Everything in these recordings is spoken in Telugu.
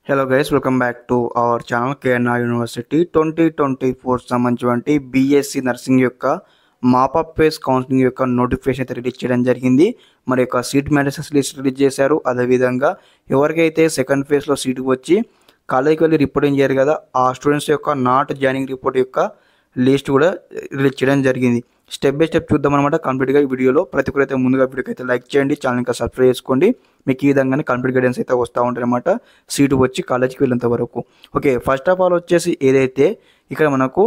Hello guys, welcome back to our channel KNR University 2024 సంబంధించినటువంటి బీఎస్సీ నర్సింగ్ యొక్క మాపప్ ఫేస్ కౌన్సిలింగ్ యొక్క నోటిఫికేషన్ అయితే రిలీజ్ చేయడం జరిగింది. మరి యొక్క సీట్ మ్యాట్రిక్స్ లిస్ట్ రిలీజ్ చేశారు. అదేవిధంగా ఎవరికైతే సెకండ్ ఫేజ్లో సీటు వచ్చి కాలేజీకి వెళ్ళి రిపోర్టింగ్ చేయరు కదా, ఆ స్టూడెంట్స్ యొక్క నాట్ జాయినింగ్ రిపోర్ట్ యొక్క లిస్ట్ కూడా రిలీజ్ చేయడం జరిగింది. స్టెప్ బై స్టెప్ చూద్దాం అనమాట కంప్లీట్గా ఈ వీడియోలో. ప్రతి ఒక్కరైతే ముందుగా వీడియోకి అయితే లైక్ చేయండి, ఛానల్ ఇంకా సబ్స్క్రైబ్ చేసుకోండి. మీకు ఈ విధంగానే కంప్లీట్ గైడెన్స్ అయితే వస్తూ ఉంటాయి అనమాట సీటు వచ్చి కాలేజీకి వెళ్ళేంత వరకు. ఓకే, ఫస్ట్ ఆఫ్ ఆల్ వచ్చేసి ఏదైతే ఇక్కడ మనకు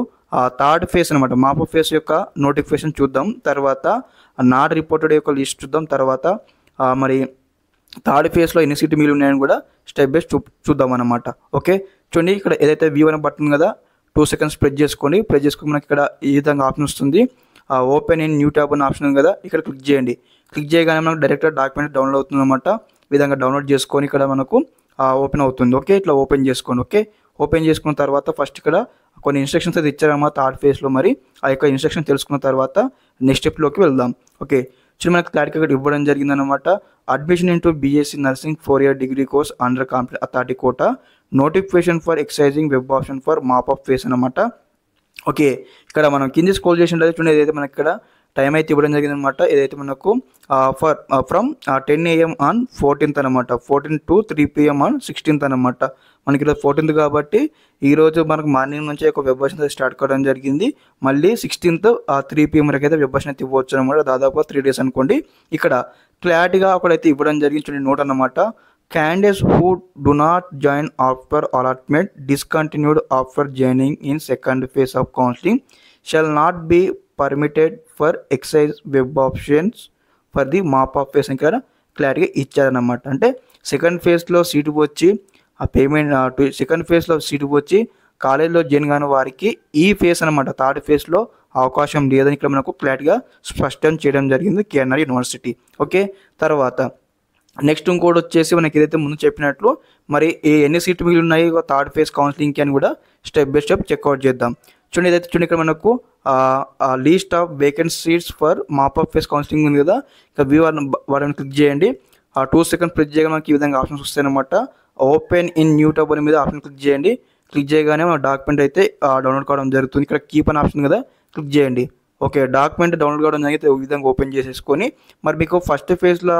థర్డ్ ఫేజ్ అనమాట మాపప్ ఫేజ్ యొక్క నోటిఫికేషన్ చూద్దాం. తర్వాత నాట్ రిపోర్టెడ్ యొక్క లిస్ట్ చూద్దాం. తర్వాత మరి థర్డ్ ఫేజ్లో ఎన్ని సీట్లు మిగిలి ఉన్నాయని కూడా స్టెప్ బై చూద్దాం అనమాట. ఓకే, చూడండి ఇక్కడ ఏదైతే V1 బటన్ కదా 2 seconds ప్రెస్ చేసుకొని మనకి ఇక్కడ ఈ విధంగా ఆప్షన్ వస్తుంది. ఓపెన్ ఇన్ న్యూ ట్యాబ్ అనే ఆప్షన్ ఉంది కదా, ఇక్కడ క్లిక్ చేయండి. క్లిక్ చేయగానే మనకు డైరెక్ట్గా డాక్యుమెంట్ డౌన్లోడ్ అవుతుంది అనమాట. ఈ విధంగా డౌన్లోడ్ చేసుకొని ఇక్కడ మనకు ఓపెన్ అవుతుంది. ఓకే, ఇట్లా ఓపెన్ చేసుకోండి. ఓకే, ఓపెన్ చేసుకున్న తర్వాత ఫస్ట్ ఇక్కడ కొన్ని ఇన్స్ట్రక్షన్స్ అయితే ఇచ్చారన్నమాట థర్డ్ ఫేజ్లో. మరి ఆ యొక్క ఇన్స్ట్రక్షన్ తెలుసుకున్న తర్వాత నెక్స్ట్ స్టెప్లోకి వెళ్దాం. ఓకే, సో మనకు క్లారిటీ ఇక్కడ ఇవ్వడం జరిగిందనమాట. Admission into BSc nursing 4-year degree course under complete authority quota, notification for existing web option for mop up phase అనమాట. ఓకే, ఇక్కడ మనం కింద స్క్రోల్ చేసినట్లయితే చూడండి, ఏదైతే మనకి ఇక్కడ టైం అయితే ఇవ్వడం జరిగిందనమాట. ఏదైతే మనకు ఫ్రమ్ 10 AM ఆన్ 14th అనమాట, 14 to 3 PM ఆన్ 16th అనమాట. మనకి ఈరోజు 14th కాబట్టి ఈరోజు మనకు మార్నింగ్ నుంచి ఒక వెబ్ వర్షన్ స్టార్ట్ కావడం జరిగింది. మళ్ళీ 16th 3 PM వరకు అయితే వెబ్ వర్షన్ అయితే ఇవ్వచ్చు అనమాట. దాదాపు 3 days అనుకోండి. ఇక్కడ క్లారిటీగా ఒకడైతే ఇవ్వడం జరిగింది చూడండి, నోట్ అనమాట. Candidates who do not join after allotment discontinued after joining in second phase of counseling shall not be permitted for exercise web options for the mop-up phase అని కదా క్లారిటీగా ఇచ్చారనమాట. అంటే సెకండ్ ఫేజ్లో సీటు వచ్చి ఆ పేమెంట్ సెకండ్ ఫేజ్లో సీటు వచ్చి కాలేజీలో జాయిన్ కాని వారికి ఈ ఫేజ్ అనమాట థర్డ్ ఫేజ్లో అవకాశం లేదని ఇక్కడ మనకు క్లారిటీగా స్పష్టం చేయడం జరిగింది KNR యూనివర్సిటీ. ఓకే, తర్వాత నెక్స్ట్ ఇంకోటి వచ్చేసి మనకి ఏదైతే ముందు చెప్పినట్లు మరి ఎన్ని సీట్లు మిగిలి ఉన్నాయి థర్డ్ ఫేజ్ కౌన్సిలింగ్కి అని కూడా స్టెప్ బై స్టెప్ చెక్అవుట్ చేద్దాం. చూడండి, ఏదైతే చూడండి ఇక్కడ మనకు least of vacant seats for mop up phase counselling ఉంది కదా, ఇక్కడ V1 క్లిక్ చేయండి. 2 seconds ప్రెస్ చేయగా మనకి ఈ విధంగా ఆప్షన్స్ వస్తాయి అనమాట. ఓపెన్ ఇన్ న్యూ ట్యాబ్ అని మీద ఆప్షన్ క్లిక్ చేయండి. క్లిక్ చేయగానే మన డాక్యుమెంట్ అయితే డౌన్లోడ్ కావడం జరుగుతుంది. ఇక్కడ కీప్ అని ఆప్షన్ కదా క్లిక్ చేయండి. ఓకే, డాక్యుమెంట్ డౌన్లోడ్ కావడం జరిగితే ఈ విధంగా ఓపెన్ చేసేసుకొని మరి మీకు ఫస్ట్ ఫేజ్లో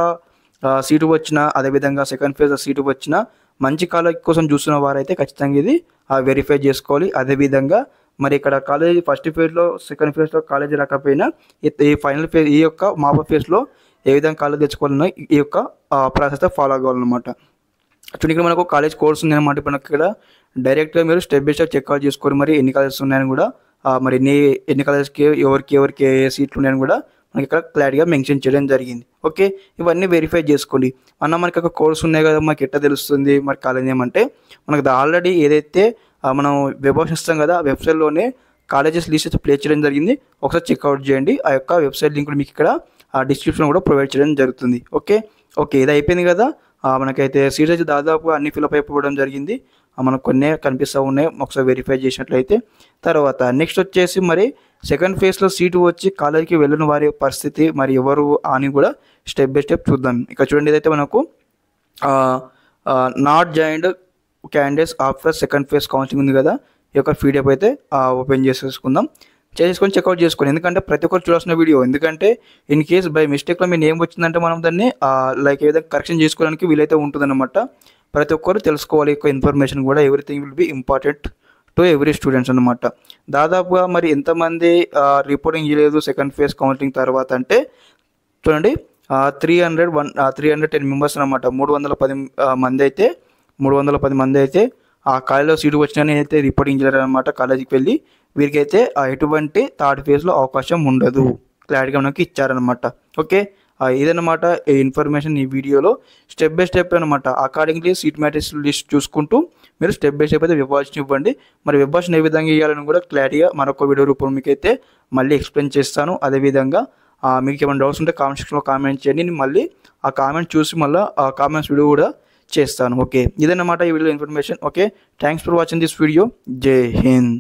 సీటు వచ్చినా అదేవిధంగా సెకండ్ ఫేజ్ సీటు వచ్చినా మంచి కాలేజ్ కోసం చూస్తున్న వారైతే ఖచ్చితంగా ఇది వెరిఫై చేసుకోవాలి. అదేవిధంగా మరి ఇక్కడ కాలేజీ ఫస్ట్ ఫేజ్లో సెకండ్ ఫేజ్లో కాలేజీ రాకపోయినా ఈ ఫైనల్ ఫేజ్ ఈ యొక్క మాపప్ ఫేజ్లో ఏ విధంగా కాలేజ్ తెచ్చుకోవాలన్నా ఈ యొక్క ప్రాసెస్ ఫాలో అవ్వాలన్నమాట. చూడండి, ఇక్కడ మనకు కాలేజ్ కోర్స్ ఉంది అనమాట. మనకి ఇక్కడ డైరెక్ట్గా మీరు స్టెప్ బై స్టెప్ చెక్అవుట్ చేసుకొని మరి ఎన్ని కాలేజెస్ ఉన్నాయని కూడా మరి ఎన్ని కాలేజెస్కి ఎవరికి ఏ సీట్లు ఉన్నాయని కూడా మనకి ఇక్కడ క్లారిటీగా మెన్షన్ చేయడం జరిగింది. ఓకే, ఇవన్నీ వెరిఫై చేసుకోండి. మనకి ఒక కోర్స్ ఉన్నాయి కదా, మనకి ఎట్లా తెలుస్తుంది మరి కాలేజ్ ఏమంటే మనకి ఆల్రెడీ ఏదైతే మనం వెబ్ ఆప్షన్ ఇస్తాం కదా, వెబ్సైట్లోనే కాలేజెస్ లిస్ట్ అయితే ప్లేస్ చేయడం జరిగింది. ఒకసారి చెక్అవుట్ చేయండి. ఆ యొక్క వెబ్సైట్ లింక్ మీకు ఇక్కడ డిస్క్రిప్షన్ కూడా ప్రొవైడ్ చేయడం జరుగుతుంది. ఓకే, ఇది అయిపోయింది కదా. మనకైతే సీట్స్ అయితే దాదాపు అన్ని ఫిల్అప్ అయిపోవడం జరిగింది. మనకు కొన్ని కనిపిస్తూ ఉన్నాయి, ఒకసారి వెరిఫై చేసినట్లయితే. తర్వాత నెక్స్ట్ వచ్చేసి మరి సెకండ్ ఫేజ్లో సీటు వచ్చి కాలేజీకి వెళ్ళిన వారి పరిస్థితి మరి ఎవరు అని కూడా స్టెప్ బై స్టెప్ చూద్దాం. ఇక్కడ చూడండి, ఏదైతే మనకు not joined candidates after second phase counselling ఉంది కదా, ఈ యొక్క PDF అయితే ఓపెన్ చేసేసుకొని చెక్అవుట్ చేసుకోండి. ఎందుకంటే ప్రతి ఒక్కరు చూడాల్సిన వీడియో. ఎందుకంటే ఇన్ కేస్ బై మిస్టేక్లో మీ నేమ్ వచ్చిందంటే మనం దాన్ని లైక్ ఏ విధంగా కరెక్షన్ చేసుకోవడానికి వీలైతే ఉంటుందన్నమాట. ప్రతి ఒక్కరు తెలుసుకోవాలి యొక్క ఇన్ఫర్మేషన్ కూడా. Everything will be important to every students అనమాట. దాదాపుగా మరి ఎంతమంది రిపోర్టింగ్ చేయలేదు సెకండ్ ఫేజ్ కౌన్సిలింగ్ తర్వాత అంటే చూడండి 310 మెంబర్స్ అనమాట. 310 మంది అయితే ఆ కాలేజీలో సీటు వచ్చినా అయితే రిపోర్టింగ్ చేయలేరు అనమాట. కాలేజీకి వెళ్ళి వీరికైతే ఎటువంటి థర్డ్ ఫేజ్లో అవకాశం ఉండదు, క్లారిటీగా మనకి ఇచ్చారనమాట. ఓకే, ఇదన్నమాట ఈ ఇన్ఫర్మేషన్ ఈ వీడియోలో స్టెప్ బై స్టెప్ అనమాట. అకార్డింగ్లీ సీట్ మ్యాట్రిక్స్ లిస్ట్ చూసుకుంటూ మీరు స్టెప్ బై స్టెప్ అయితే వెబ్ వాచ్ ఇవ్వండి. మరి వెబ్ వాచ్ని ఏ విధంగా ఇవ్వాలని కూడా క్లారిటీగా మరొక వీడియో రూపంలో మీకైతే మళ్ళీ ఎక్స్ప్లెయిన్ చేస్తాను. అదేవిధంగా మీకు ఏమైనా డౌట్స్ ఉంటే కామెంట్ సెక్షన్లో కామెంట్ చేయండి. నేను మళ్ళీ ఆ కామెంట్ చూసి మళ్ళీ ఆ కామెంట్స్ వీడియో కూడా చేస్తాను. ఓకే, ఇదన్నమాట ఈ video information. Okay, thanks for watching this video. జై హింద్.